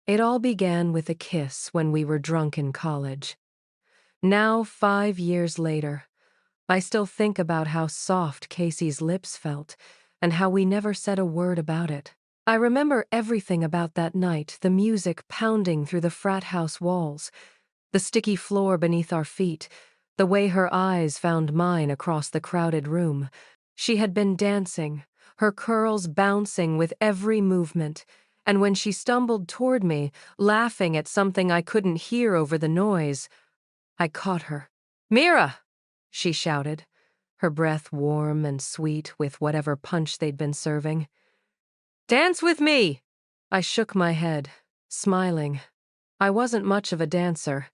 It all began with a kiss when we were drunk in college. Now, 5 years later, I still think about how soft Casey's lips felt and how we never said a word about it. I remember everything about that night, the music pounding through the frat house walls, the sticky floor beneath our feet, the way her eyes found mine across the crowded room. She had been dancing, her curls bouncing with every movement, and when she stumbled toward me, laughing at something I couldn't hear over the noise, I caught her. "Mira!" she shouted, her breath warm and sweet with whatever punch they'd been serving. "Dance with me!" I shook my head, smiling. I wasn't much of a dancer,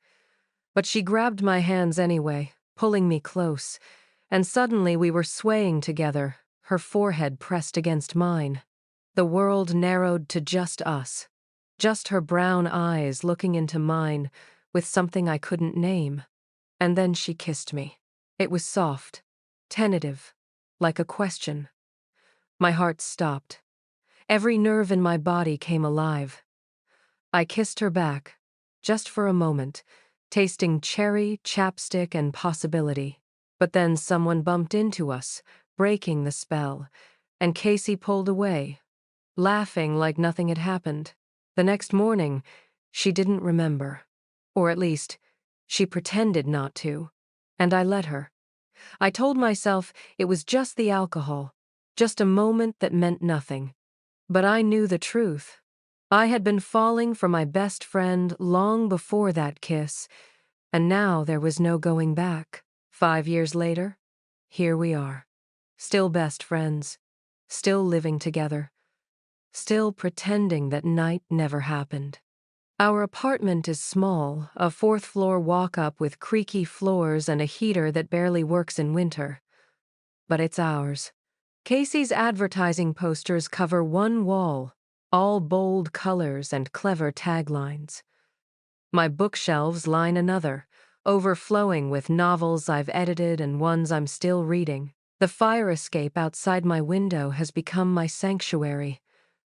but she grabbed my hands anyway, pulling me close, and suddenly we were swaying together, her forehead pressed against mine. The world narrowed to just us, just her brown eyes looking into mine with something I couldn't name. And then she kissed me. It was soft, tentative, like a question. My heart stopped. Every nerve in my body came alive. I kissed her back, just for a moment, tasting cherry, chapstick, and possibility. But then someone bumped into us, breaking the spell, and Casey pulled away, laughing like nothing had happened. The next morning, she didn't remember. Or at least, she pretended not to. And I let her. I told myself it was just the alcohol, just a moment that meant nothing. But I knew the truth. I had been falling for my best friend long before that kiss, and now there was no going back. 5 years later, here we are. Still best friends. Still living together. Still pretending that night never happened. Our apartment is small, a fourth-floor walk-up with creaky floors and a heater that barely works in winter. But it's ours. Casey's advertising posters cover one wall, all bold colors and clever taglines. My bookshelves line another, overflowing with novels I've edited and ones I'm still reading. The fire escape outside my window has become my sanctuary,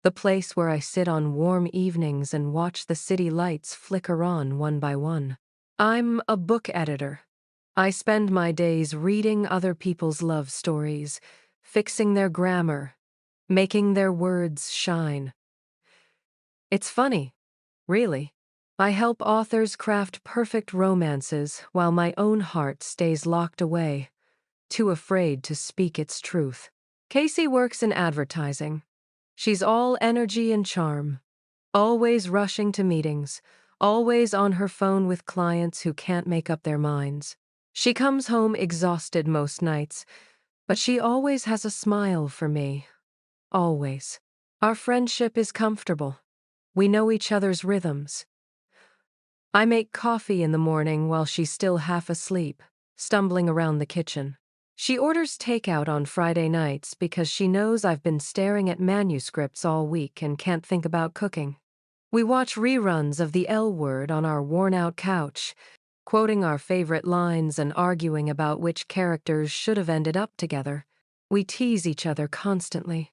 the place where I sit on warm evenings and watch the city lights flicker on one by one. I'm a book editor. I spend my days reading other people's love stories, fixing their grammar, making their words shine. It's funny, really. I help authors craft perfect romances while my own heart stays locked away, too afraid to speak its truth. Casey works in advertising. She's all energy and charm, always rushing to meetings, always on her phone with clients who can't make up their minds. She comes home exhausted most nights, but she always has a smile for me. Always. Our friendship is comfortable. We know each other's rhythms. I make coffee in the morning while she's still half asleep, stumbling around the kitchen. She orders takeout on Friday nights because she knows I've been staring at manuscripts all week and can't think about cooking. We watch reruns of The L Word on our worn-out couch, quoting our favorite lines and arguing about which characters should have ended up together. We tease each other constantly.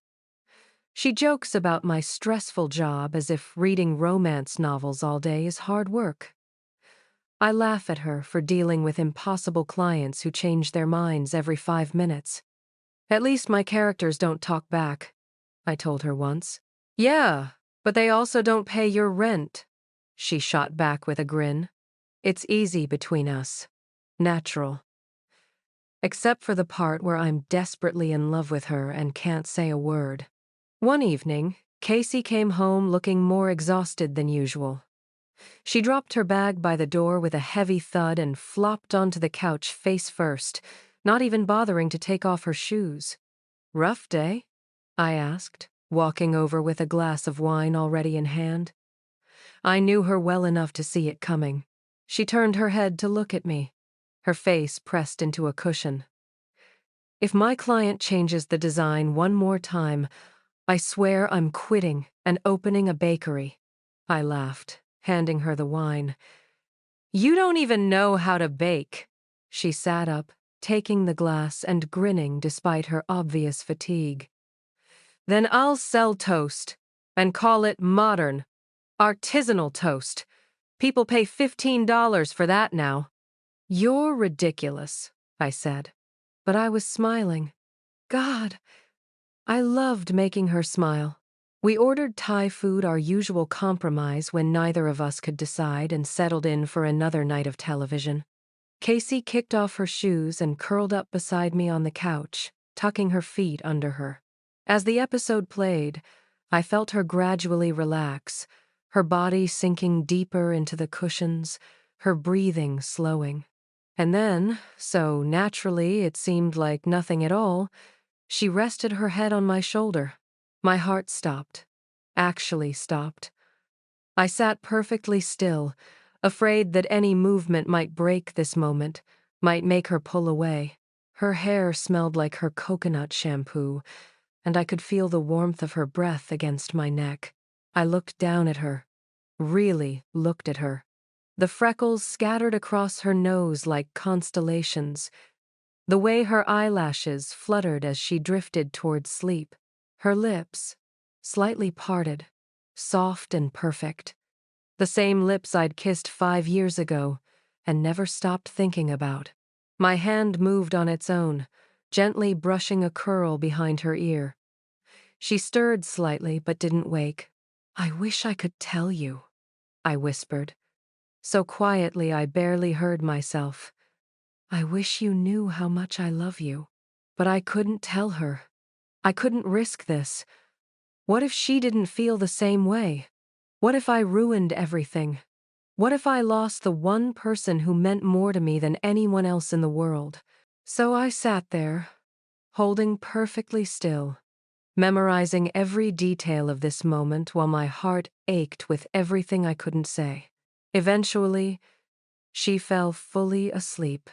She jokes about my stressful job as if reading romance novels all day is hard work. I laugh at her for dealing with impossible clients who change their minds every 5 minutes. "At least my characters don't talk back," I told her once. "Yeah, but they also don't pay your rent," she shot back with a grin. It's easy between us. Natural. Except for the part where I'm desperately in love with her and can't say a word. One evening, Casey came home looking more exhausted than usual. She dropped her bag by the door with a heavy thud and flopped onto the couch face first, not even bothering to take off her shoes. "Rough day?" I asked, walking over with a glass of wine already in hand. I knew her well enough to see it coming. She turned her head to look at me, her face pressed into a cushion. "If my client changes the design one more time, I swear I'm quitting and opening a bakery." I laughed, handing her the wine. "You don't even know how to bake." She sat up, taking the glass and grinning despite her obvious fatigue. "Then I'll sell toast and call it modern." Artisanal toast. People pay $15 for that now. You're ridiculous, I said. But I was smiling. God, I loved making her smile. We ordered Thai food, our usual compromise when neither of us could decide, and settled in for another night of television. Casey kicked off her shoes and curled up beside me on the couch, tucking her feet under her. As the episode played, I felt her gradually relax, her body sinking deeper into the cushions, her breathing slowing. And then, so naturally it seemed like nothing at all, she rested her head on my shoulder. My heart stopped. Actually stopped. I sat perfectly still, afraid that any movement might break this moment, might make her pull away. Her hair smelled like her coconut shampoo, and I could feel the warmth of her breath against my neck. I looked down at her, really looked at her. The freckles scattered across her nose like constellations, the way her eyelashes fluttered as she drifted toward sleep. Her lips, slightly parted, soft and perfect. The same lips I'd kissed 5 years ago and never stopped thinking about. My hand moved on its own, gently brushing a curl behind her ear. She stirred slightly but didn't wake. I wish I could tell you, I whispered, so quietly I barely heard myself. I wish you knew how much I love you. But I couldn't tell her. I couldn't risk this. What if she didn't feel the same way? What if I ruined everything? What if I lost the one person who meant more to me than anyone else in the world? So I sat there, holding perfectly still, memorizing every detail of this moment while my heart ached with everything I couldn't say. Eventually, she fell fully asleep,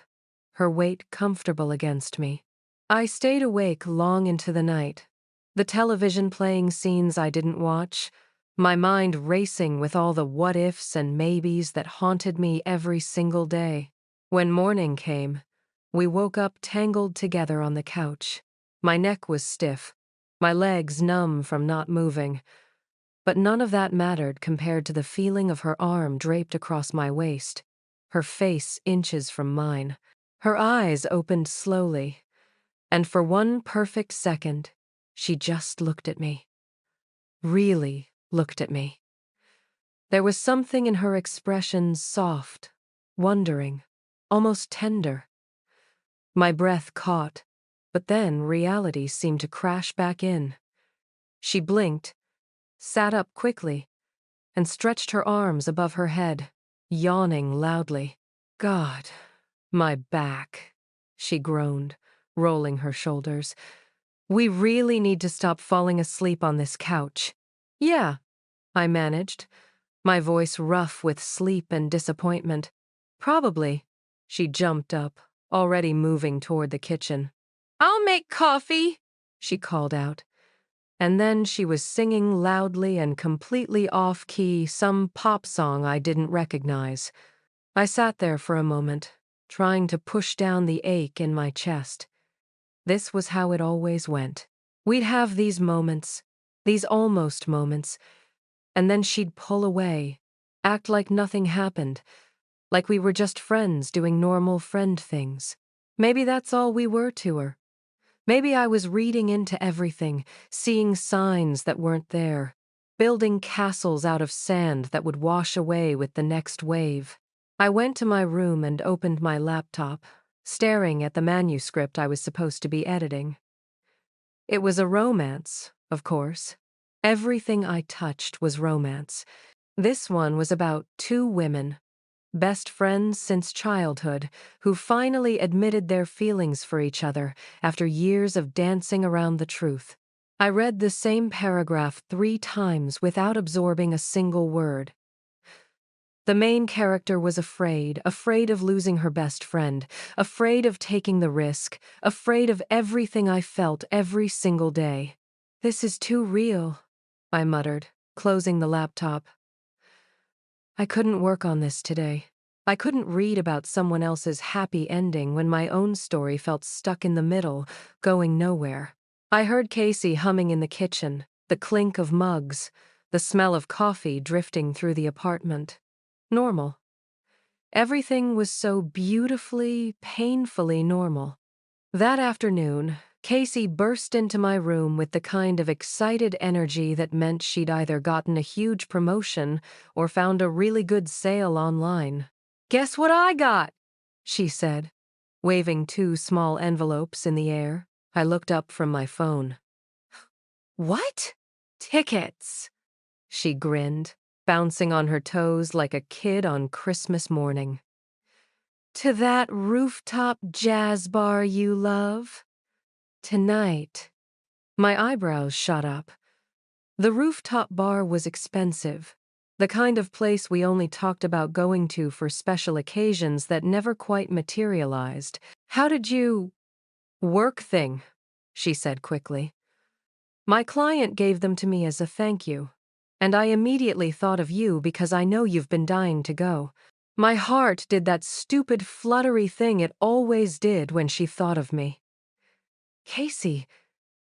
her weight comfortable against me. I stayed awake long into the night, the television playing scenes I didn't watch, my mind racing with all the what-ifs and maybes that haunted me every single day. When morning came, we woke up tangled together on the couch. My neck was stiff, my legs numb from not moving, but none of that mattered compared to the feeling of her arm draped across my waist, her face inches from mine. Her eyes opened slowly, and for one perfect second, she just looked at me. Really looked at me. There was something in her expression soft, wondering, almost tender. My breath caught, but then reality seemed to crash back in. She blinked, sat up quickly, and stretched her arms above her head, yawning loudly. God, my back, she groaned, rolling her shoulders. We really need to stop falling asleep on this couch. Yeah, I managed, my voice rough with sleep and disappointment. Probably. She jumped up, already moving toward the kitchen. I'll make coffee, she called out. And then she was singing loudly and completely off-key some pop song I didn't recognize. I sat there for a moment, trying to push down the ache in my chest. This was how it always went. We'd have these moments, these almost moments, and then she'd pull away, act like nothing happened, like we were just friends doing normal friend things. Maybe that's all we were to her. Maybe I was reading into everything, seeing signs that weren't there, building castles out of sand that would wash away with the next wave. I went to my room and opened my laptop, staring at the manuscript I was supposed to be editing. It was a romance, of course. Everything I touched was romance. This one was about 2 women, best friends since childhood, who finally admitted their feelings for each other after years of dancing around the truth. I read the same paragraph 3 times without absorbing a single word. The main character was afraid of losing her best friend, afraid of taking the risk, afraid of everything I felt every single day. This is too real, I muttered, closing the laptop. I couldn't work on this today. I couldn't read about someone else's happy ending when my own story felt stuck in the middle, going nowhere. I heard Casey humming in the kitchen, the clink of mugs, the smell of coffee drifting through the apartment. Normal. Everything was so beautifully, painfully normal. That afternoon, Casey burst into my room with the kind of excited energy that meant she'd either gotten a huge promotion or found a really good sale online. "Guess what I got?" she said, waving 2 small envelopes in the air. I looked up from my phone. "What?" "Tickets," she grinned, bouncing on her toes like a kid on Christmas morning. "To that rooftop jazz bar you love? Tonight." My eyebrows shot up. The rooftop bar was expensive, the kind of place we only talked about going to for special occasions that never quite materialized. "How did you—" "Work thing," she said quickly. "My client gave them to me as a thank you, and I immediately thought of you because I know you've been dying to go." My heart did that stupid fluttery thing it always did when she thought of me. "Casey,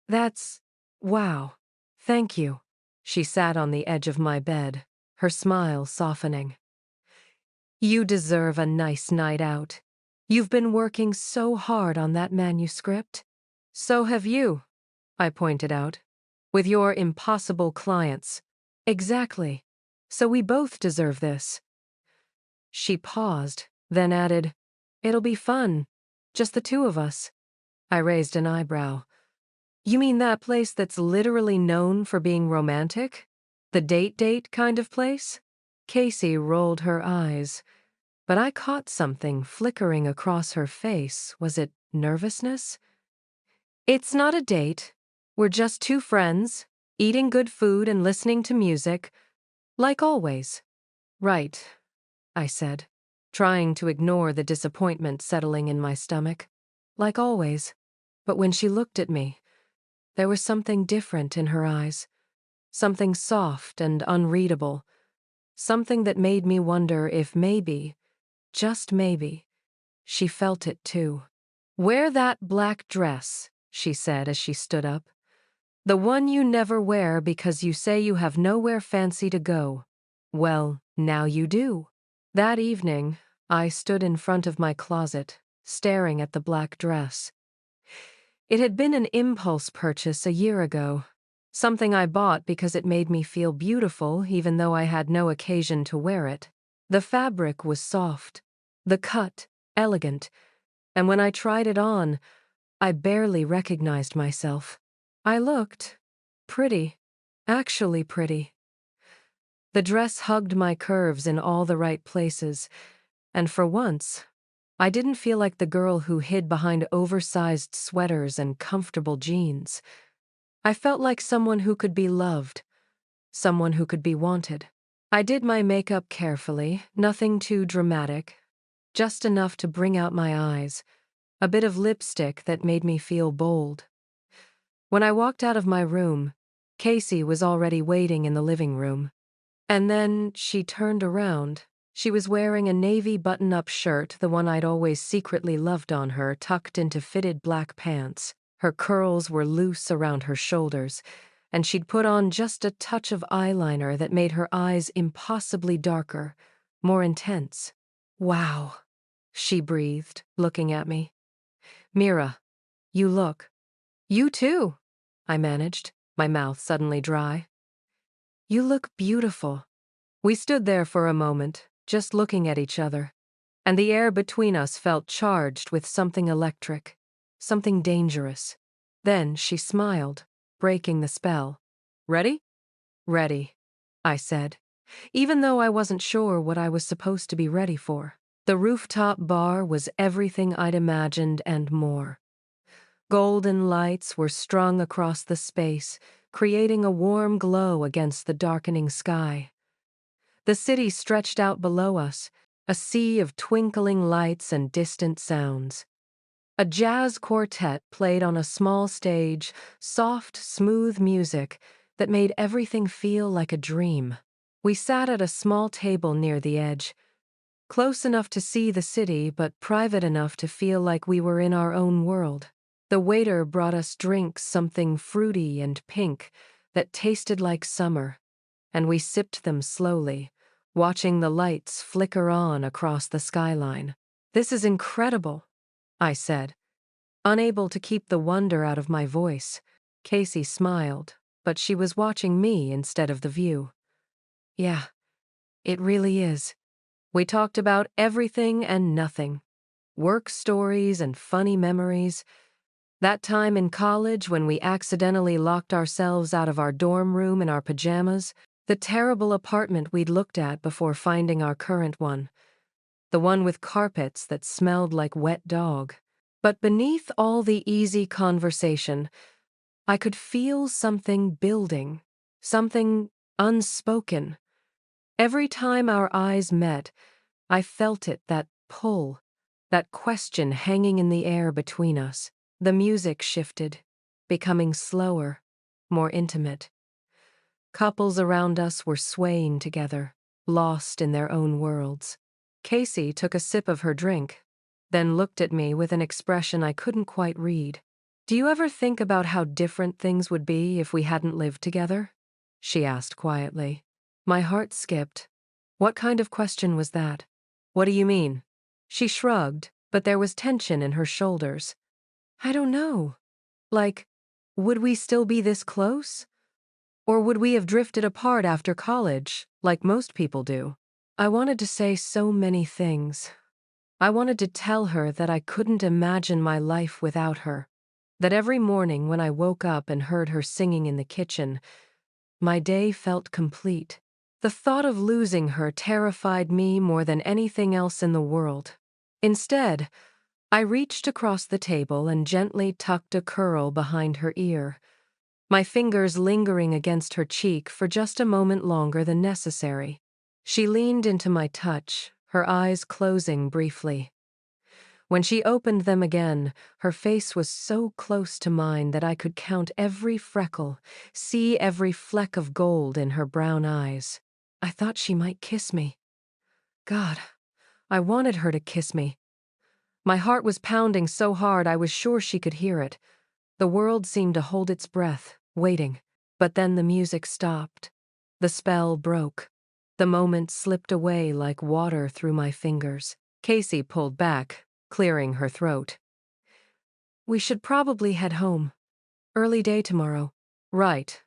that's— wow. Thank you." She sat on the edge of my bed, her smile softening. "You deserve a nice night out. You've been working so hard on that manuscript." "So have you," I pointed out, "with your impossible clients." "Exactly. So we both deserve this." She paused, then added, "It'll be fun. Just the 2 of us." I raised an eyebrow. "You mean that place that's literally known for being romantic? The date kind of place?" Casey rolled her eyes, but I caught something flickering across her face. Was it nervousness? "It's not a date. We're just 2 friends, eating good food and listening to music, like always." "Right," I said, trying to ignore the disappointment settling in my stomach. "Like always." But when she looked at me, there was something different in her eyes, something soft and unreadable, something that made me wonder if maybe, just maybe, she felt it too. "Wear that black dress," she said as she stood up. "The one you never wear because you say you have nowhere fancy to go. Well, now you do." That evening, I stood in front of my closet, staring at the black dress. It had been an impulse purchase a year ago, something I bought because it made me feel beautiful even though I had no occasion to wear it. The fabric was soft, the cut elegant, and when I tried it on, I barely recognized myself. I looked pretty, actually pretty. The dress hugged my curves in all the right places, and for once, I didn't feel like the girl who hid behind oversized sweaters and comfortable jeans. I felt like someone who could be loved, someone who could be wanted. I did my makeup carefully, nothing too dramatic, just enough to bring out my eyes, a bit of lipstick that made me feel bold. When I walked out of my room, Casey was already waiting in the living room. And then she turned around. She was wearing a navy button-up shirt, the one I'd always secretly loved on her, tucked into fitted black pants. Her curls were loose around her shoulders, and she'd put on just a touch of eyeliner that made her eyes impossibly darker, more intense. "Wow," she breathed, looking at me. "Mira, you look—" "You too," I managed, my mouth suddenly dry. "You look beautiful." We stood there for a moment, just looking at each other, and the air between us felt charged with something electric, something dangerous. Then she smiled, breaking the spell. "Ready?" "Ready," I said, even though I wasn't sure what I was supposed to be ready for. The rooftop bar was everything I'd imagined and more. Golden lights were strung across the space, creating a warm glow against the darkening sky. The city stretched out below us, a sea of twinkling lights and distant sounds. A jazz quartet played on a small stage, soft, smooth music that made everything feel like a dream. We sat at a small table near the edge, close enough to see the city but private enough to feel like we were in our own world. The waiter brought us drinks, something fruity and pink, that tasted like summer, and we sipped them slowly, watching the lights flicker on across the skyline. "This is incredible," I said, unable to keep the wonder out of my voice. Casey smiled, but she was watching me instead of the view. "Yeah, it really is." We talked about everything and nothing. Work stories and funny memories. That time in college when we accidentally locked ourselves out of our dorm room in our pajamas. The terrible apartment we'd looked at before finding our current one. The one with carpets that smelled like wet dog. But beneath all the easy conversation, I could feel something building, something unspoken. Every time our eyes met, I felt it, that pull, that question hanging in the air between us. The music shifted, becoming slower, more intimate. Couples around us were swaying together, lost in their own worlds. Casey took a sip of her drink, then looked at me with an expression I couldn't quite read. "Do you ever think about how different things would be if we hadn't lived together?" she asked quietly. My heart skipped. What kind of question was that? "What do you mean?" She shrugged, but there was tension in her shoulders. "I don't know. Like, would we still be this close? Or would we have drifted apart after college, like most people do?" I wanted to say so many things. I wanted to tell her that I couldn't imagine my life without her. That every morning when I woke up and heard her singing in the kitchen, my day felt complete. The thought of losing her terrified me more than anything else in the world. Instead, I reached across the table and gently tucked a curl behind her ear, my fingers lingering against her cheek for just a moment longer than necessary. She leaned into my touch, her eyes closing briefly. When she opened them again, her face was so close to mine that I could count every freckle, see every fleck of gold in her brown eyes. I thought she might kiss me. God, I wanted her to kiss me. My heart was pounding so hard I was sure she could hear it. The world seemed to hold its breath, waiting. But then the music stopped. The spell broke. The moment slipped away like water through my fingers. Casey pulled back, clearing her throat. "We should probably head home. Early day tomorrow." "Right,"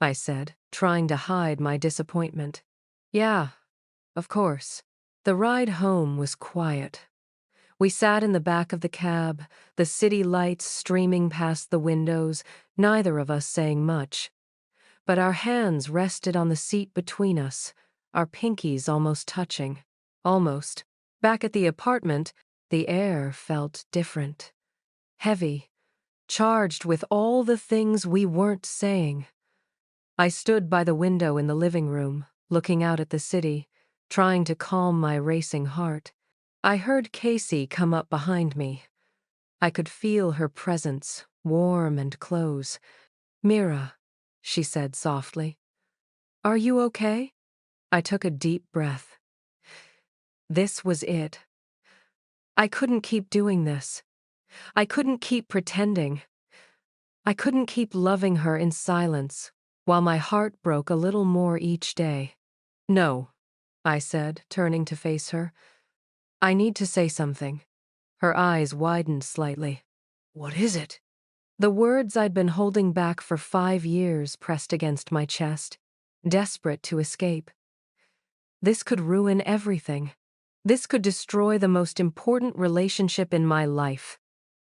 I said, trying to hide my disappointment. "Yeah, of course." The ride home was quiet. We sat in the back of the cab, the city lights streaming past the windows, neither of us saying much. But our hands rested on the seat between us, our pinkies almost touching. Almost. Back at the apartment, the air felt different. Heavy, charged with all the things we weren't saying. I stood by the window in the living room, looking out at the city, trying to calm my racing heart. I heard Casey come up behind me. I could feel her presence, warm and close. "Mira," she said softly. "Are you okay?" I took a deep breath. This was it. I couldn't keep doing this. I couldn't keep pretending. I couldn't keep loving her in silence, while my heart broke a little more each day. "No," I said, turning to face her. "I need to say something." Her eyes widened slightly. "What is it?" The words I'd been holding back for 5 years pressed against my chest, desperate to escape. This could ruin everything. This could destroy the most important relationship in my life.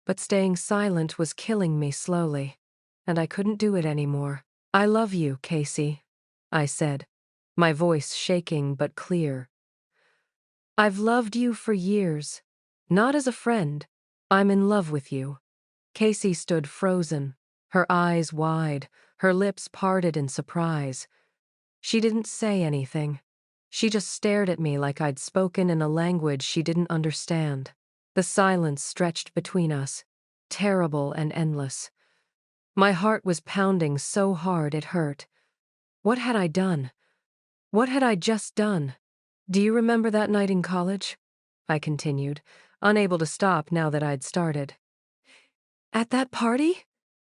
But staying silent was killing me slowly, and I couldn't do it anymore. "I love you, Casey," I said, my voice shaking but clear. "I've loved you for years, not as a friend. I'm in love with you." Casey stood frozen, her eyes wide, her lips parted in surprise. She didn't say anything. She just stared at me like I'd spoken in a language she didn't understand. The silence stretched between us, terrible and endless. My heart was pounding so hard it hurt. What had I done? What had I just done? "Do you remember that night in college?" I continued, unable to stop now that I'd started. "At that party?"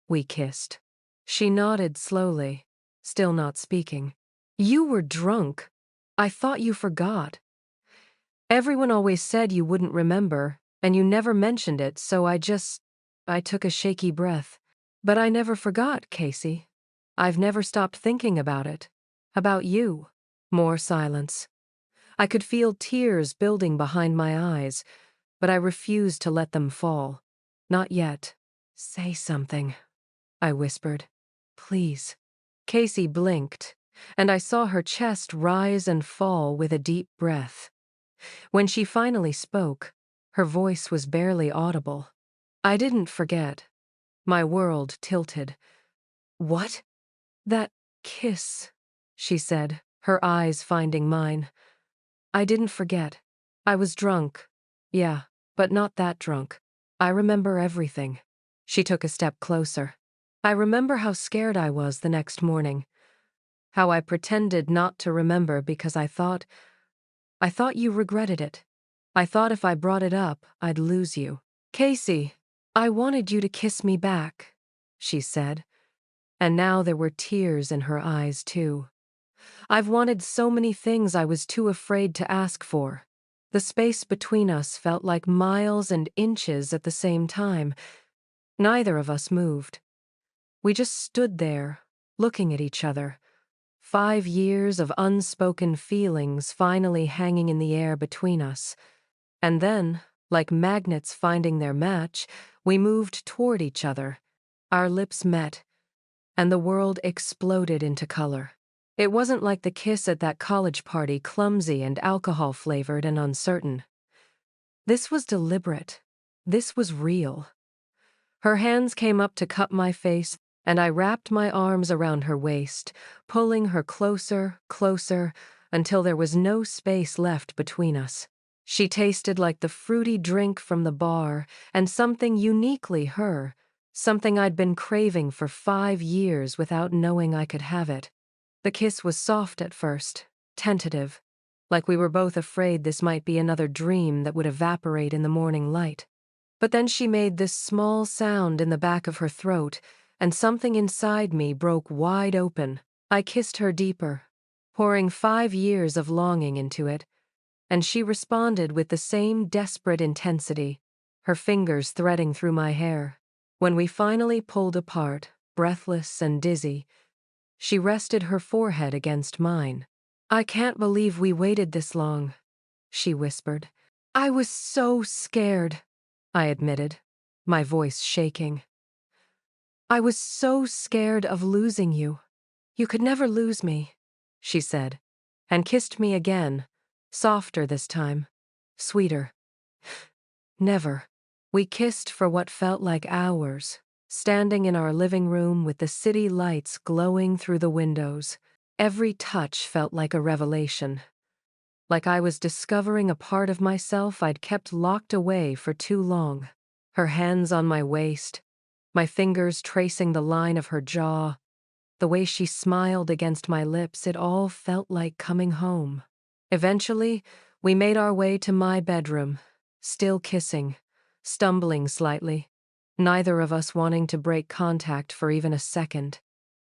We kissed. She nodded slowly, still not speaking. You were drunk. I thought you forgot. Everyone always said you wouldn't remember, and you never mentioned it, so I took a shaky breath. But I never forgot, Casey. I've never stopped thinking about it. About you. More silence. I could feel tears building behind my eyes, but I refused to let them fall. Not yet. Say something, I whispered. Please. Casey blinked, and I saw her chest rise and fall with a deep breath. When she finally spoke, her voice was barely audible. I didn't forget. My world tilted. What? That kiss, she said, her eyes finding mine. I didn't forget. I was drunk. Yeah, but not that drunk. I remember everything. She took a step closer. I remember how scared I was the next morning. How I pretended not to remember because I thought you regretted it. I thought if I brought it up, I'd lose you. Casey, I wanted you to kiss me back, she said. And now there were tears in her eyes, too. I've wanted so many things I was too afraid to ask for. The space between us felt like miles and inches at the same time. Neither of us moved. We just stood there, looking at each other. 5 years of unspoken feelings finally hanging in the air between us. And then, like magnets finding their match, we moved toward each other. Our lips met, and the world exploded into color. It wasn't like the kiss at that college party, clumsy and alcohol-flavored and uncertain. This was deliberate. This was real. Her hands came up to cup my face, and I wrapped my arms around her waist, pulling her closer, closer, until there was no space left between us. She tasted like the fruity drink from the bar, and something uniquely her, something I'd been craving for 5 years without knowing I could have it. The kiss was soft at first, tentative, like we were both afraid this might be another dream that would evaporate in the morning light. But then she made this small sound in the back of her throat, and something inside me broke wide open. I kissed her deeper, pouring 5 years of longing into it, and she responded with the same desperate intensity, her fingers threading through my hair. When we finally pulled apart, breathless and dizzy, she rested her forehead against mine. I can't believe we waited this long, she whispered. I was so scared, I admitted, my voice shaking. I was so scared of losing you. You could never lose me, she said, and kissed me again, softer this time, sweeter. Never. We kissed for what felt like hours, standing in our living room with the city lights glowing through the windows. Every touch felt like a revelation, like I was discovering a part of myself I'd kept locked away for too long. Her hands on my waist, my fingers tracing the line of her jaw, the way she smiled against my lips, it all felt like coming home. Eventually, we made our way to my bedroom, still kissing, stumbling slightly, neither of us wanting to break contact for even a second.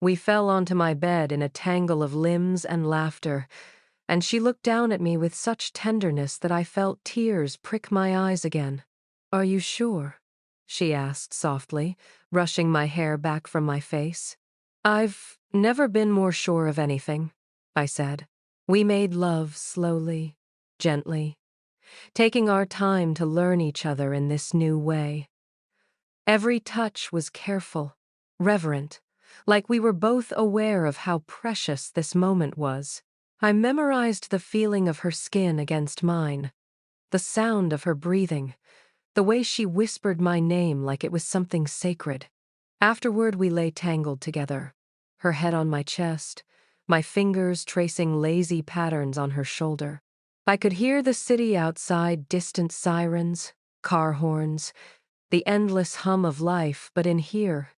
We fell onto my bed in a tangle of limbs and laughter, and she looked down at me with such tenderness that I felt tears prick my eyes again. Are you sure? She asked softly, brushing my hair back from my face. I've never been more sure of anything, I said. We made love slowly, gently, taking our time to learn each other in this new way. Every touch was careful, reverent, like we were both aware of how precious this moment was. I memorized the feeling of her skin against mine, the sound of her breathing, the way she whispered my name like it was something sacred. Afterward, we lay tangled together, her head on my chest, my fingers tracing lazy patterns on her shoulder. I could hear the city outside, distant sirens, car horns, the endless hum of life, but in here,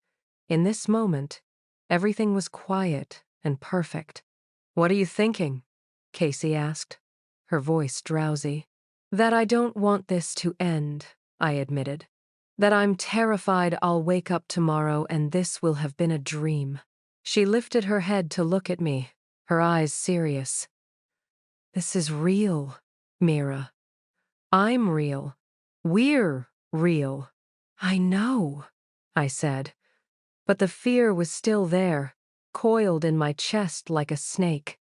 in this moment, everything was quiet and perfect. What are you thinking? Casey asked, her voice drowsy. That I don't want this to end, I admitted. That I'm terrified I'll wake up tomorrow and this will have been a dream. She lifted her head to look at me, her eyes serious. "This is real, Mira. I'm real. We're real." "I know," I said, but the fear was still there, coiled in my chest like a snake.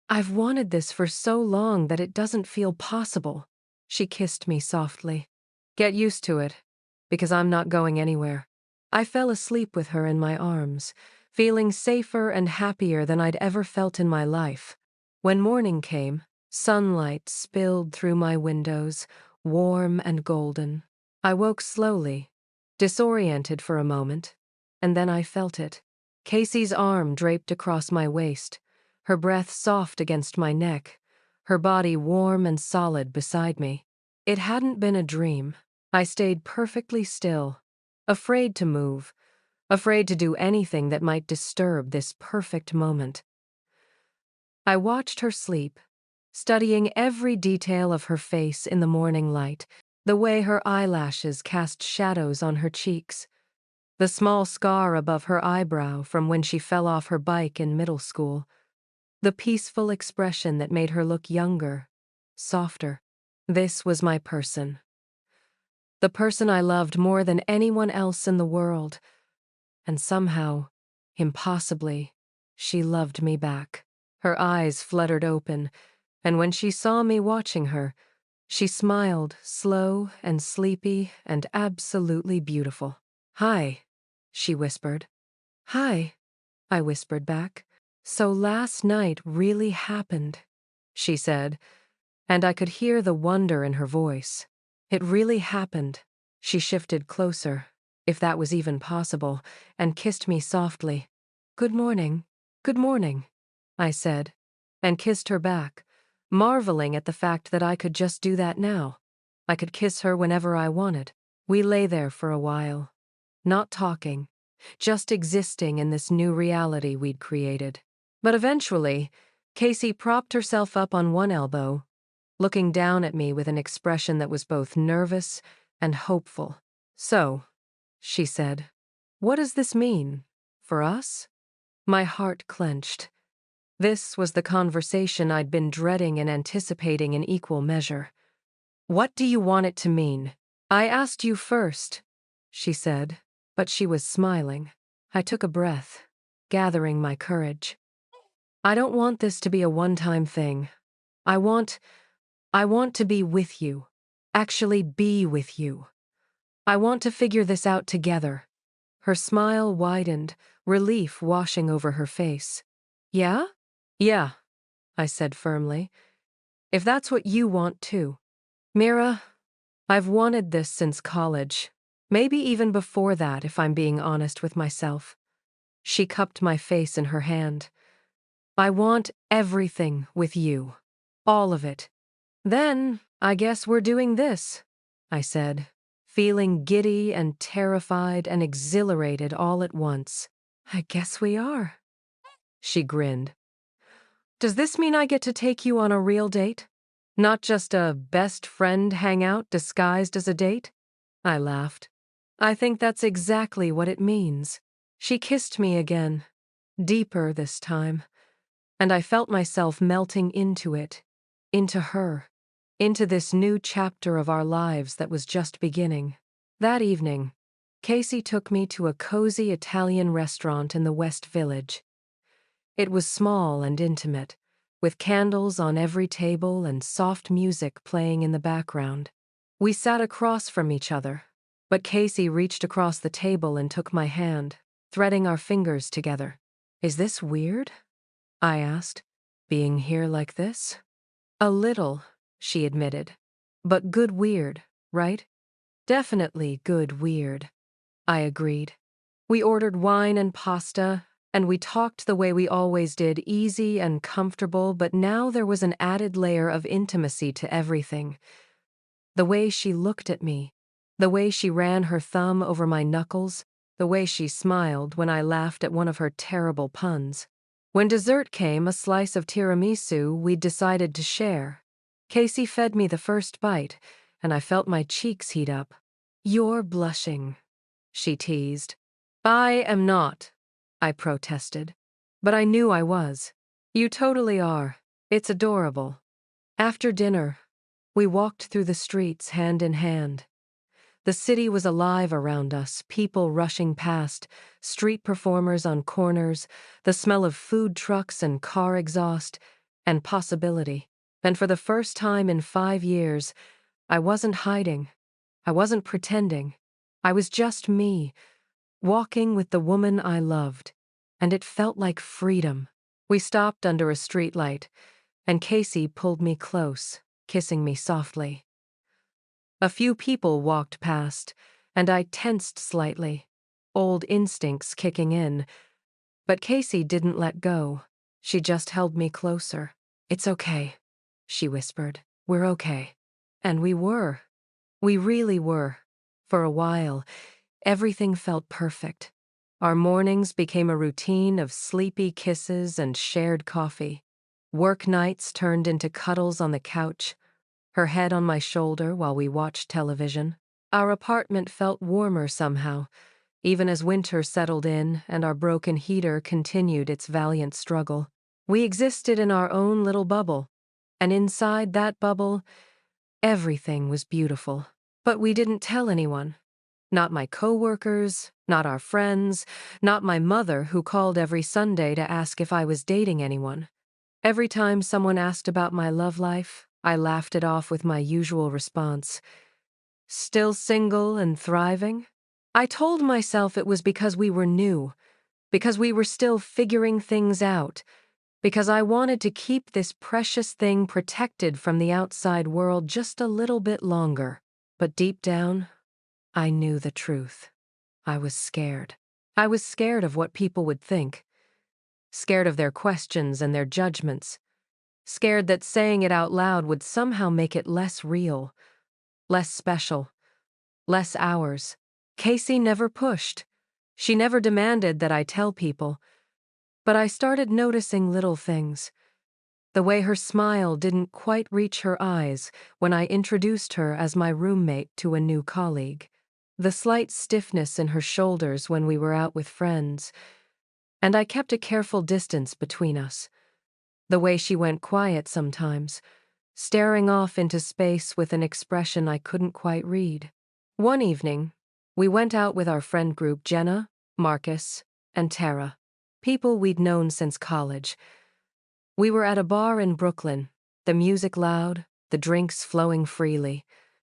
I've wanted this for so long that it doesn't feel possible." She kissed me softly. "Get used to it, because I'm not going anywhere." I fell asleep with her in my arms, feeling safer and happier than I'd ever felt in my life. When morning came, sunlight spilled through my windows, warm and golden. I woke slowly, disoriented for a moment, and then I felt it. Casey's arm draped across my waist, her breath soft against my neck, her body warm and solid beside me. It hadn't been a dream. I stayed perfectly still, afraid to move, afraid to do anything that might disturb this perfect moment. I watched her sleep, studying every detail of her face in the morning light, the way her eyelashes cast shadows on her cheeks, the small scar above her eyebrow from when she fell off her bike in middle school, the peaceful expression that made her look younger, softer. This was my person. The person I loved more than anyone else in the world. And somehow, impossibly, she loved me back. Her eyes fluttered open, and when she saw me watching her, she smiled, slow and sleepy and absolutely beautiful. "Hi," she whispered. "Hi," I whispered back. "So last night really happened," she said, and I could hear the wonder in her voice. "It really happened." She shifted closer, if that was even possible, and kissed me softly. "Good morning," I said, and kissed her back, marveling at the fact that I could just do that now. I could kiss her whenever I wanted. We lay there for a while, not talking, just existing in this new reality we'd created. But eventually, Casey propped herself up on one elbow, looking down at me with an expression that was both nervous and hopeful. "So," she said, "what does this mean? For us?" My heart clenched. This was the conversation I'd been dreading and anticipating in equal measure. "What do you want it to mean?" "I asked you first," she said, but she was smiling. I took a breath, gathering my courage. "I don't want this to be a one-time thing. I want to be with you. Actually be with you. I want to figure this out together." Her smile widened, relief washing over her face. "Yeah?" "Yeah," I said firmly. "If that's what you want too. Mira, I've wanted this since college. Maybe even before that, if I'm being honest with myself." She cupped my face in her hand. "I want everything with you. All of it." "Then, I guess we're doing this," I said, feeling giddy and terrified and exhilarated all at once. "I guess we are." She grinned. "Does this mean I get to take you on a real date? Not just a best friend hangout disguised as a date?" I laughed. "I think that's exactly what it means." She kissed me again, deeper this time, and I felt myself melting into it, into her, into this new chapter of our lives that was just beginning. That evening, Casey took me to a cozy Italian restaurant in the West Village. It was small and intimate, with candles on every table and soft music playing in the background. We sat across from each other, but Casey reached across the table and took my hand, threading our fingers together. "Is this weird?" I asked. "Being here like this?" "A little," she admitted. "But good weird, right?" "Definitely good weird," I agreed. We ordered wine and pasta, and we talked the way we always did, easy and comfortable, but now there was an added layer of intimacy to everything. The way she looked at me, the way she ran her thumb over my knuckles, the way she smiled when I laughed at one of her terrible puns. When dessert came, a slice of tiramisu we'd decided to share. Casey fed me the first bite, and I felt my cheeks heat up. "You're blushing," she teased. "I am not," I protested. But I knew I was. You totally are. It's adorable. After dinner, we walked through the streets hand in hand. The city was alive around us, people rushing past, street performers on corners, the smell of food trucks and car exhaust, and possibility. And for the first time in 5 years, I wasn't hiding. I wasn't pretending. I was just me, walking with the woman I loved. And it felt like freedom. We stopped under a streetlight, and Casey pulled me close, kissing me softly. A few people walked past, and I tensed slightly, old instincts kicking in. But Casey didn't let go. She just held me closer. "It's okay," she whispered. "We're okay." And we were. We really were. For a while, everything felt perfect. Our mornings became a routine of sleepy kisses and shared coffee. Work nights turned into cuddles on the couch, her head on my shoulder while we watched television. Our apartment felt warmer somehow, even as winter settled in and our broken heater continued its valiant struggle. We existed in our own little bubble, and inside that bubble, everything was beautiful. But we didn't tell anyone. Not my coworkers, not our friends, not my mother who called every Sunday to ask if I was dating anyone. Every time someone asked about my love life, I laughed it off with my usual response. "Still single and thriving?" I told myself it was because we were new, because we were still figuring things out, because I wanted to keep this precious thing protected from the outside world just a little bit longer. But deep down, I knew the truth. I was scared. I was scared of what people would think, scared of their questions and their judgments, scared that saying it out loud would somehow make it less real, less special, less ours. Casey never pushed. She never demanded that I tell people. But I started noticing little things. The way her smile didn't quite reach her eyes when I introduced her as my roommate to a new colleague. The slight stiffness in her shoulders when we were out with friends. And I kept a careful distance between us. The way she went quiet sometimes, staring off into space with an expression I couldn't quite read. One evening, we went out with our friend group Jenna, Marcus, and Tara, people we'd known since college. We were at a bar in Brooklyn, the music loud, the drinks flowing freely.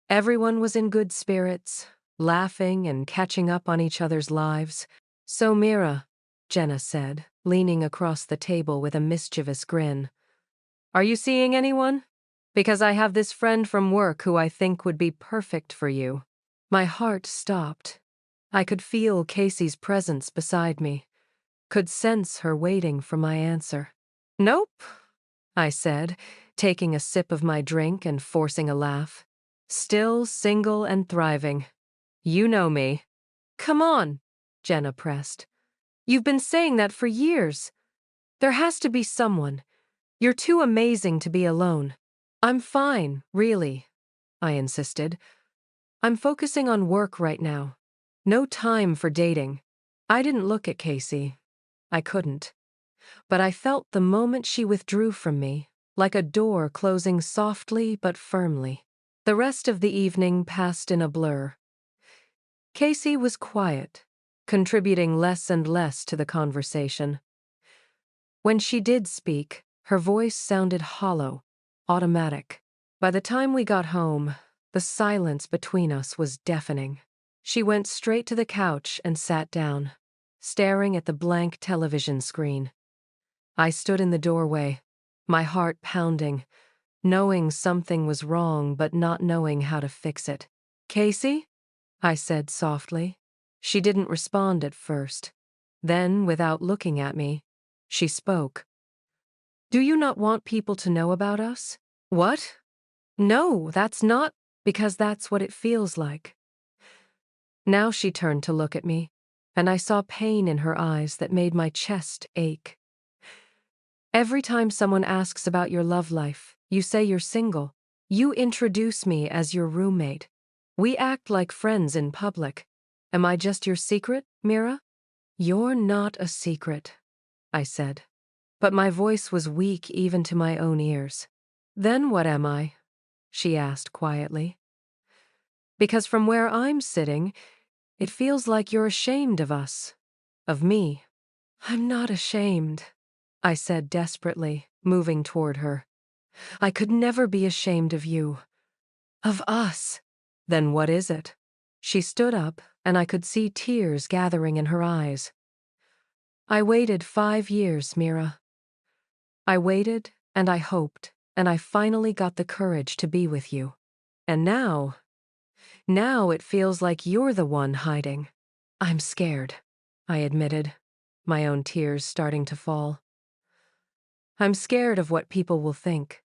Everyone was in good spirits, laughing and catching up on each other's lives. "So Mira," Jenna said, leaning across the table with a mischievous grin, "are you seeing anyone? Because I have this friend from work who I think would be perfect for you." My heart stopped. I could feel Casey's presence beside me, could sense her waiting for my answer. "Nope," I said, taking a sip of my drink and forcing a laugh. "Still single and thriving. You know me." "Come on," Jenna pressed. "You've been saying that for years. There has to be someone. You're too amazing to be alone." "I'm fine, really," I insisted. "I'm focusing on work right now. No time for dating." I didn't look at Casey. I couldn't. But I felt the moment she withdrew from me, like a door closing softly but firmly. The rest of the evening passed in a blur. Casey was quiet, contributing less and less to the conversation. When she did speak, her voice sounded hollow, automatic. By the time we got home, the silence between us was deafening. She went straight to the couch and sat down, staring at the blank television screen. I stood in the doorway, my heart pounding, knowing something was wrong but not knowing how to fix it. "Casey?" I said softly. She didn't respond at first. Then, without looking at me, she spoke. "Do you not want people to know about us?" "What? No, that's not, because that's what it feels like." Now she turned to look at me, and I saw pain in her eyes that made my chest ache. "Every time someone asks about your love life, you say you're single. You introduce me as your roommate. We act like friends in public. Am I just your secret, Mira?" "You're not a secret," I said. But my voice was weak even to my own ears. Then what am I? She asked quietly. Because from where I'm sitting, it feels like you're ashamed of us. Of me. I'm not ashamed, I said desperately, moving toward her. I could never be ashamed of you. Of us. Then what is it? She stood up, and I could see tears gathering in her eyes. I waited 5 years, Mira. I waited, and I hoped, and I finally got the courage to be with you. And now it feels like you're the one hiding. I'm scared, I admitted, my own tears starting to fall. I'm scared of what people will think.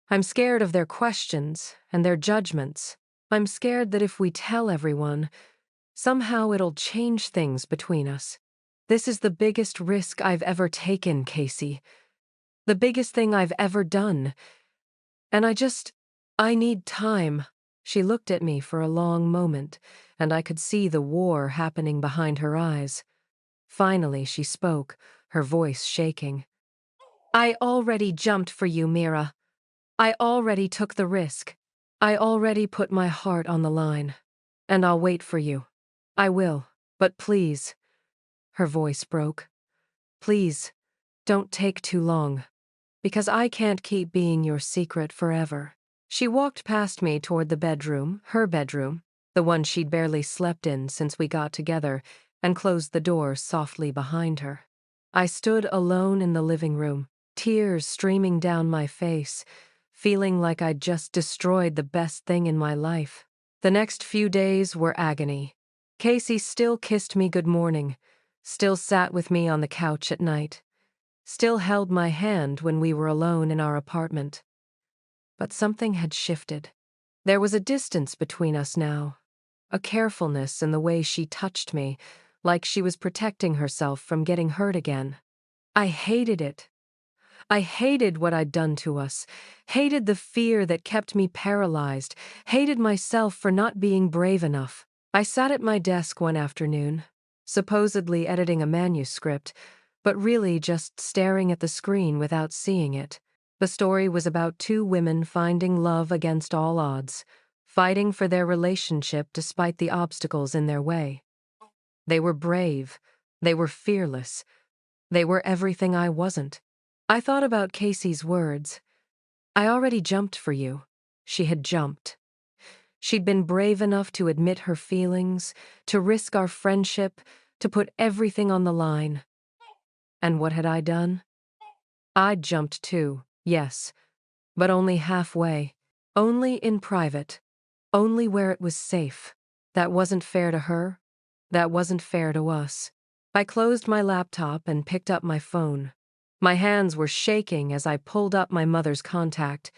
I'm scared of their questions and their judgments. I'm scared that if we tell everyone, somehow it'll change things between us. This is the biggest risk I've ever taken, Casey. The biggest thing I've ever done. And I need time. She looked at me for a long moment, and I could see the war happening behind her eyes. Finally, she spoke, her voice shaking. I already jumped for you, Mira. I already took the risk. I already put my heart on the line. And I'll wait for you. I will. But please. Her voice broke. Please, don't take too long. Because I can't keep being your secret forever. She walked past me toward the bedroom, her bedroom, the one she'd barely slept in since we got together, and closed the door softly behind her. I stood alone in the living room, tears streaming down my face, feeling like I'd just destroyed the best thing in my life. The next few days were agony. Casey still kissed me good morning, still sat with me on the couch at night, still held my hand when we were alone in our apartment. But something had shifted. There was a distance between us now, a carefulness in the way she touched me, like she was protecting herself from getting hurt again. I hated it. I hated what I'd done to us, hated the fear that kept me paralyzed, hated myself for not being brave enough. I sat at my desk one afternoon, supposedly editing a manuscript, but really just staring at the screen without seeing it. The story was about 2 women finding love against all odds, fighting for their relationship despite the obstacles in their way. They were brave. They were fearless. They were everything I wasn't. I thought about Casey's words. I already jumped for you. She had jumped. She'd been brave enough to admit her feelings, to risk our friendship, to put everything on the line. And what had I done? I'd jumped too, yes, but only halfway, only in private, only where it was safe. That wasn't fair to her. That wasn't fair to us. I closed my laptop and picked up my phone. My hands were shaking as I pulled up my mother's contact.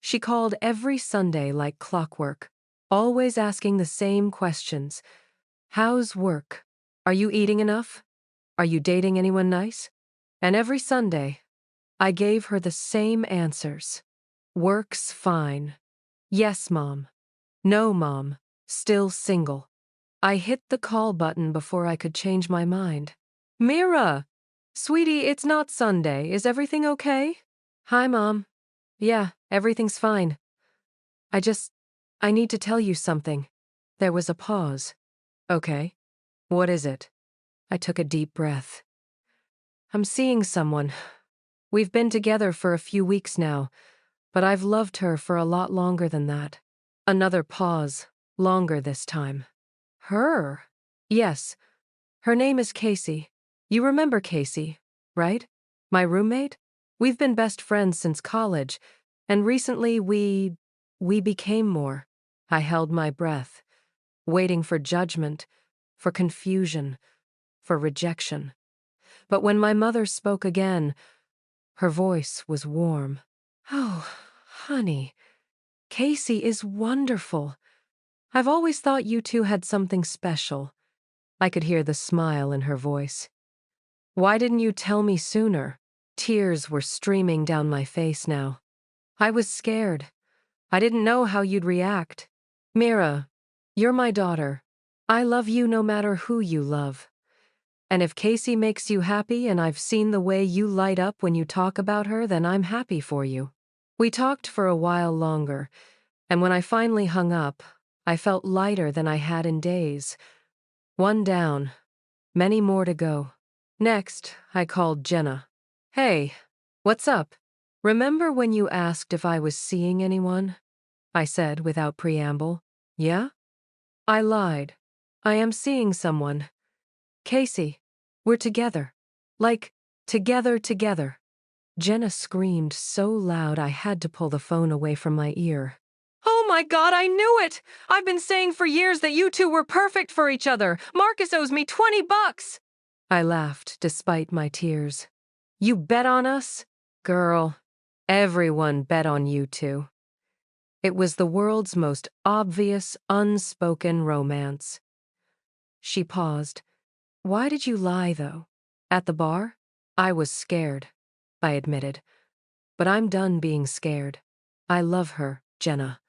She called every Sunday like clockwork, always asking the same questions. How's work? Are you eating enough? Are you dating anyone nice? And every Sunday, I gave her the same answers. Work's fine. Yes, Mom. No, Mom. Still single. I hit the call button before I could change my mind. Mira! Sweetie, it's not Sunday. Is everything okay? Hi, Mom. Yeah, everything's fine. I need to tell you something. There was a pause. Okay. What is it? I took a deep breath. I'm seeing someone. We've been together for a few weeks now, but I've loved her for a lot longer than that. Another pause, longer this time. Her? Yes. Her name is Casey. You remember Casey, right? My roommate? We've been best friends since college, and recently we became more. I held my breath, waiting for judgment, for confusion, for rejection. But when my mother spoke again, her voice was warm. Oh, honey, Casey is wonderful. I've always thought you two had something special. I could hear the smile in her voice. Why didn't you tell me sooner? Tears were streaming down my face now. I was scared. I didn't know how you'd react. Mira, you're my daughter. I love you no matter who you love. And if Casey makes you happy and I've seen the way you light up when you talk about her, then I'm happy for you. We talked for a while longer, and when I finally hung up, I felt lighter than I had in days. One down, many more to go. Next, I called Jenna. Hey, what's up? Remember when you asked if I was seeing anyone? I said without preamble. Yeah? I lied. I am seeing someone. Casey, we're together. Like, together. Jenna screamed so loud I had to pull the phone away from my ear. Oh my God, I knew it! I've been saying for years that you two were perfect for each other. Marcus owes me $20. I laughed despite my tears. You bet on us? Girl, everyone bet on you two. It was the world's most obvious, unspoken romance. She paused. Why did you lie, though? At the bar? I was scared, I admitted. But I'm done being scared. I love her, Jenna.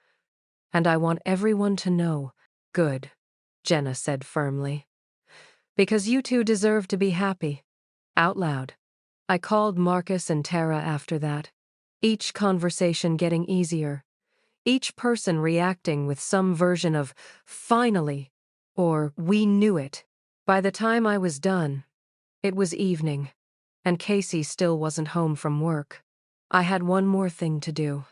And I want everyone to know. Good, Jenna said firmly. Because you two deserve to be happy. Out loud. I called Marcus and Tara after that. Each conversation getting easier. Each person reacting with some version of, finally, or we knew it. By the time I was done, it was evening, and Casey still wasn't home from work. I had one more thing to do.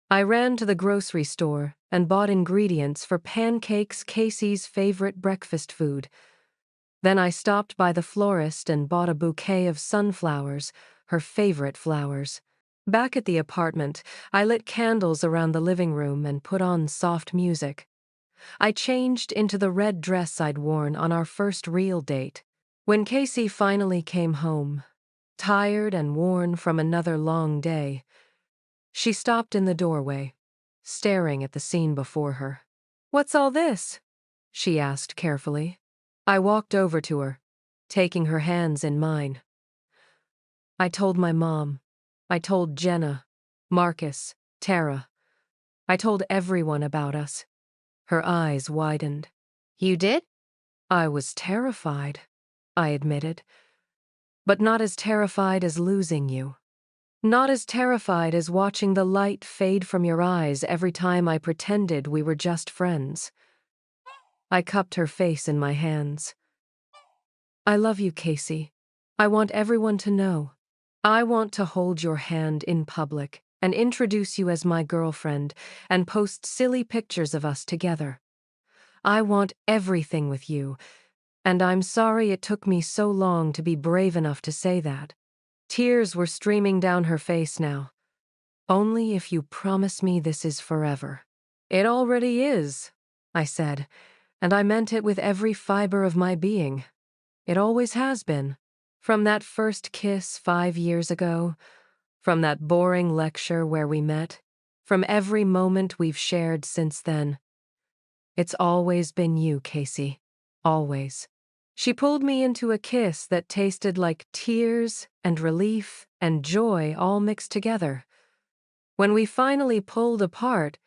I ran to the grocery store and bought ingredients for pancakes, Casey's favorite breakfast food. Then I stopped by the florist and bought a bouquet of sunflowers, her favorite flowers. Back at the apartment, I lit candles around the living room and put on soft music. I changed into the red dress I'd worn on our first real date. When Casey finally came home, tired and worn from another long day, she stopped in the doorway, staring at the scene before her. "What's all this?" she asked carefully. I walked over to her, taking her hands in mine. I told my mom. I told Jenna, Marcus, Tara. I told everyone about us. Her eyes widened. You did? I was terrified, I admitted. But not as terrified as losing you. Not as terrified as watching the light fade from your eyes every time I pretended we were just friends. I cupped her face in my hands. I love you, Casey. I want everyone to know. I want to hold your hand in public and introduce you as my girlfriend and post silly pictures of us together. I want everything with you, and I'm sorry it took me so long to be brave enough to say that. Tears were streaming down her face now. Only if you promise me this is forever. It already is, I said, and I meant it with every fiber of my being. It always has been. From that first kiss 5 years ago, from that boring lecture where we met, from every moment we've shared since then. It's always been you, Casey. Always. She pulled me into a kiss that tasted like tears and relief and joy all mixed together. When we finally pulled apart,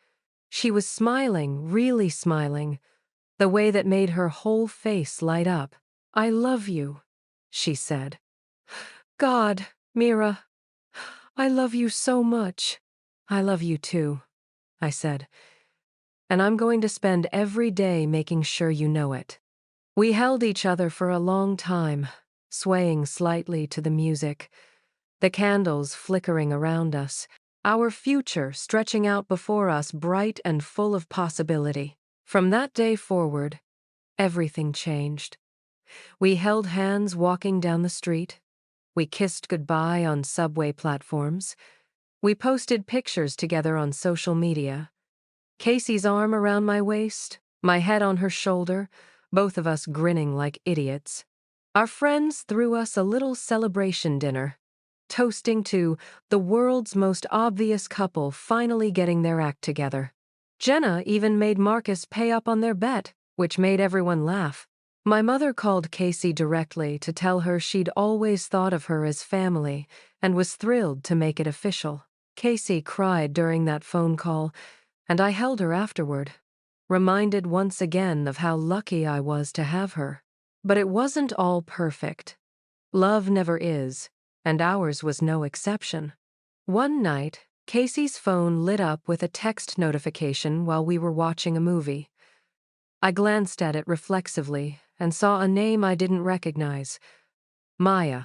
she was smiling, really smiling, the way that made her whole face light up. I love you, she said. God, Mira, I love you so much. I love you too, I said. And I'm going to spend every day making sure you know it. We held each other for a long time, swaying slightly to the music, the candles flickering around us, our future stretching out before us bright and full of possibility. From that day forward, everything changed. We held hands walking down the street. We kissed goodbye on subway platforms. We posted pictures together on social media. Casey's arm around my waist, my head on her shoulder, both of us grinning like idiots. Our friends threw us a little celebration dinner, toasting to the world's most obvious couple finally getting their act together. Jenna even made Marcus pay up on their bet, which made everyone laugh. My mother called Casey directly to tell her she'd always thought of her as family and was thrilled to make it official. Casey cried during that phone call, and I held her afterward, reminded once again of how lucky I was to have her. But it wasn't all perfect. Love never is, and ours was no exception. One night, Casey's phone lit up with a text notification while we were watching a movie. I glanced at it reflexively and saw a name I didn't recognize. Maya.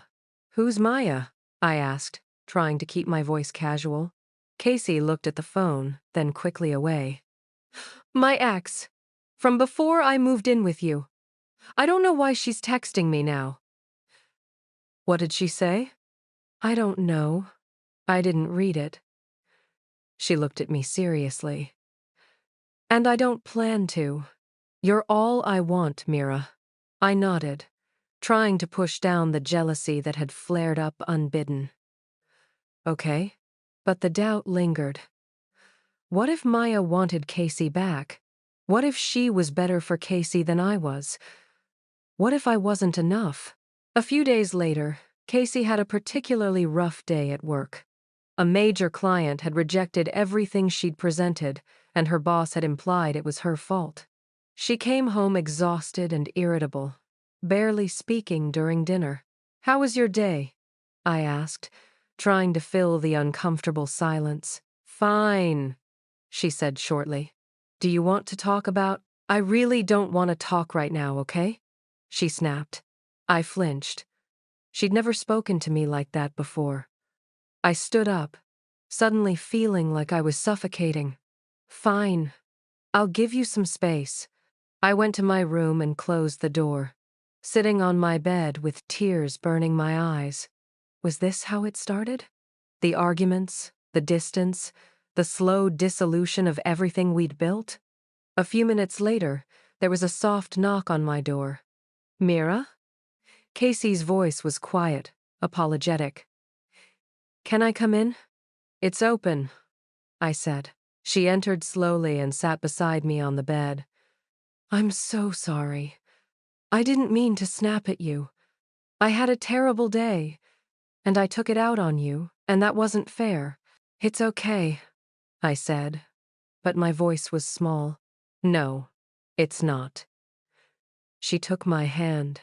"Who's Maya?" I asked, trying to keep my voice casual. Casey looked at the phone, then quickly away. "My ex. From before I moved in with you. I don't know why she's texting me now." "What did she say?" "I don't know. I didn't read it." She looked at me seriously. "And I don't plan to. You're all I want, Mira." I nodded, trying to push down the jealousy that had flared up unbidden. Okay, but the doubt lingered. What if Maya wanted Casey back? What if she was better for Casey than I was? What if I wasn't enough? A few days later, Casey had a particularly rough day at work. A major client had rejected everything she'd presented, and her boss had implied it was her fault. She came home exhausted and irritable, barely speaking during dinner. "How was your day?" I asked, trying to fill the uncomfortable silence. "Fine," she said shortly. "Do you want to talk about—" "I really don't want to talk right now, okay?" she snapped. I flinched. She'd never spoken to me like that before. I stood up, suddenly feeling like I was suffocating. "Fine. I'll give you some space." I went to my room and closed the door, sitting on my bed with tears burning my eyes. Was this how it started? The arguments, the distance, the slow dissolution of everything we'd built? A few minutes later, there was a soft knock on my door. "Mira?" Casey's voice was quiet, apologetic. "Can I come in?" "It's open," I said. She entered slowly and sat beside me on the bed. "I'm so sorry. I didn't mean to snap at you. I had a terrible day, and I took it out on you, and that wasn't fair." "It's okay," I said, but my voice was small. "No, it's not." She took my hand.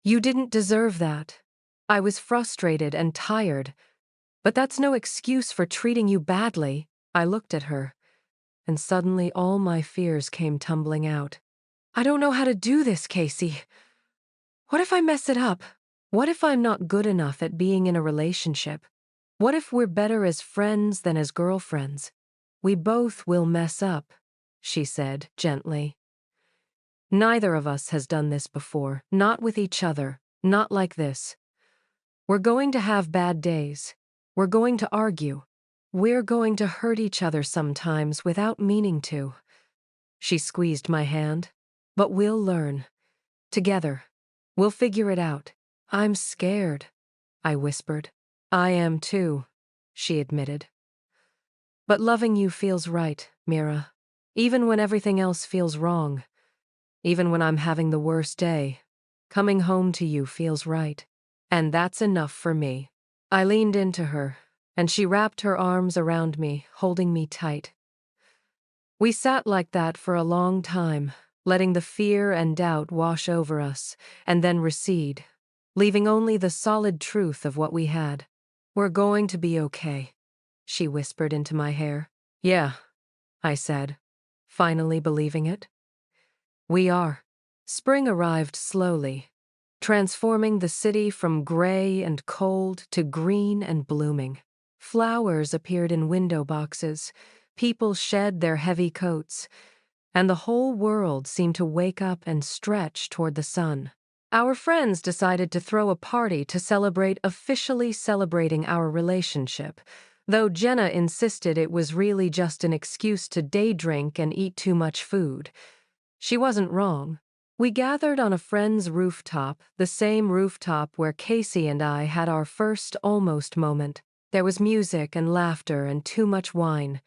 "You didn't deserve that. I was frustrated and tired, but that's no excuse for treating you badly." I looked at her, and suddenly all my fears came tumbling out. "I don't know how to do this, Casey. What if I mess it up? What if I'm not good enough at being in a relationship? What if we're better as friends than as girlfriends? We both will mess up," she said gently. "Neither of us has done this before, not with each other, not like this. We're going to have bad days. We're going to argue. We're going to hurt each other sometimes without meaning to." She squeezed my hand. "But we'll learn. Together. We'll figure it out." "I'm scared," I whispered. "I am too," she admitted. "But loving you feels right, Mira. Even when everything else feels wrong. Even when I'm having the worst day. Coming home to you feels right. And that's enough for me." I leaned into her, and she wrapped her arms around me, holding me tight. We sat like that for a long time, letting the fear and doubt wash over us, and then recede, leaving only the solid truth of what we had. "We're going to be okay," she whispered into my hair. "Yeah," I said, finally believing it. "We are." Spring arrived slowly, transforming the city from gray and cold to green and blooming. Flowers appeared in window boxes, people shed their heavy coats, and the whole world seemed to wake up and stretch toward the sun. Our friends decided to throw a party to celebrate officially celebrating our relationship, though Jenna insisted it was really just an excuse to day drink and eat too much food. She wasn't wrong. We gathered on a friend's rooftop, the same rooftop where Casey and I had our first almost moment. There was music and laughter and too much wine,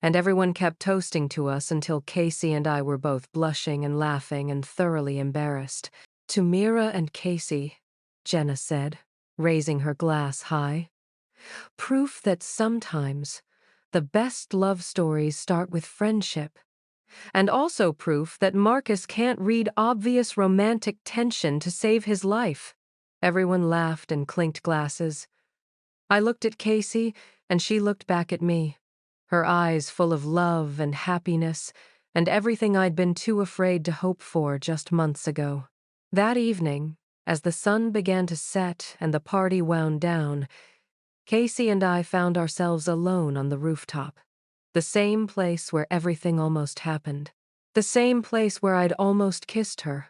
and everyone kept toasting to us until Casey and I were both blushing and laughing and thoroughly embarrassed. "To Mira and Casey," Jenna said, raising her glass high. "Proof that sometimes the best love stories start with friendship. And also proof that Marcus can't read obvious romantic tension to save his life. Everyone laughed and clinked glasses. I looked at Casey, and she looked back at me, her eyes full of love and happiness, and everything I'd been too afraid to hope for just months ago. That evening, as the sun began to set and the party wound down, Casey and I found ourselves alone on the rooftop. The same place where everything almost happened. The same place where I'd almost kissed her,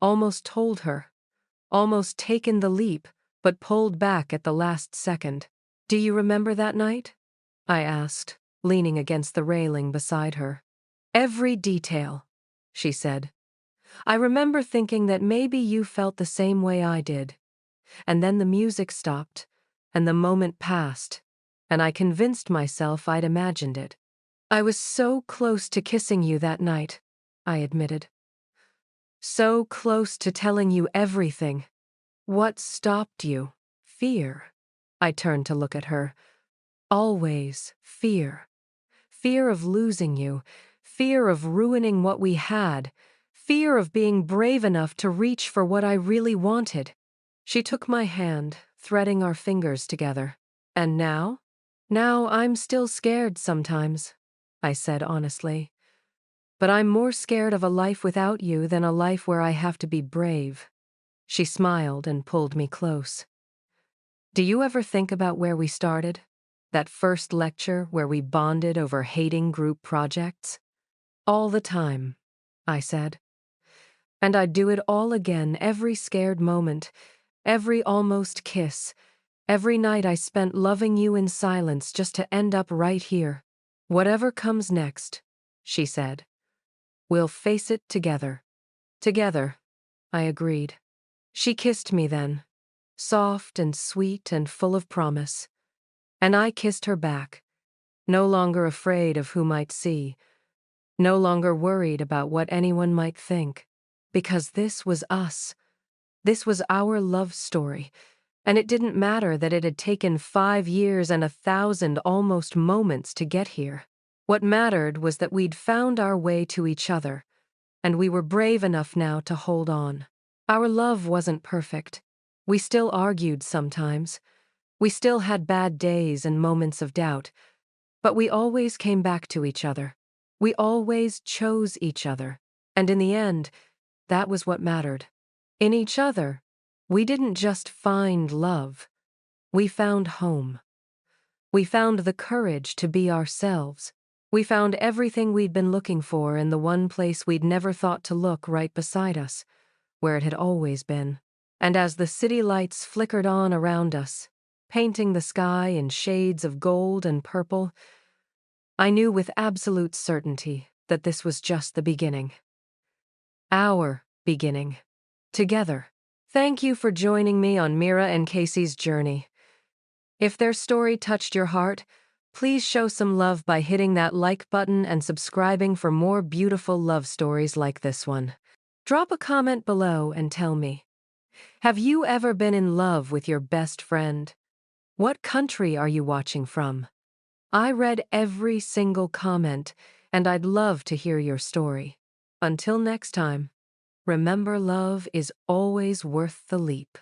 almost told her, almost taken the leap, but pulled back at the last second. "Do you remember that night?" I asked, leaning against the railing beside her. "Every detail," she said. "I remember thinking that maybe you felt the same way I did. And then the music stopped, and the moment passed, and I convinced myself I'd imagined it. I was so close to kissing you that night," I admitted. "So close to telling you everything. What stopped you?" "Fear." I turned to look at her. "Always fear. Fear of losing you. Fear of ruining what we had. Fear of being brave enough to reach for what I really wanted." She took my hand, threading our fingers together. "And now?" "Now I'm still scared sometimes," I said honestly. "But I'm more scared of a life without you than a life where I have to be brave." She smiled and pulled me close. "Do you ever think about where we started? That first lecture where we bonded over hating group projects?" "All the time," I said. "And I'd do it all again, every scared moment, every almost kiss, every night I spent loving you in silence just to end up right here. Whatever comes next," she said, "we'll face it together." "Together," I agreed. She kissed me then, soft and sweet and full of promise. And I kissed her back, no longer afraid of who might see, no longer worried about what anyone might think. Because this was us. This was our love story. And it didn't matter that it had taken 5 years and 1,000 almost moments to get here. What mattered was that we'd found our way to each other, and we were brave enough now to hold on. Our love wasn't perfect. We still argued sometimes. We still had bad days and moments of doubt. But we always came back to each other. We always chose each other. And in the end, that was what mattered. In each other, we didn't just find love. We found home. We found the courage to be ourselves. We found everything we'd been looking for in the one place we'd never thought to look right beside us, where it had always been. And as the city lights flickered on around us, painting the sky in shades of gold and purple, I knew with absolute certainty that this was just the beginning. Our beginning. Together. Thank you for joining me on Mira and Casey's journey. If their story touched your heart, please show some love by hitting that like button and subscribing for more beautiful love stories like this one. Drop a comment below and tell me, have you ever been in love with your best friend? What country are you watching from? I read every single comment, and I'd love to hear your story. Until next time, remember, love is always worth the leap.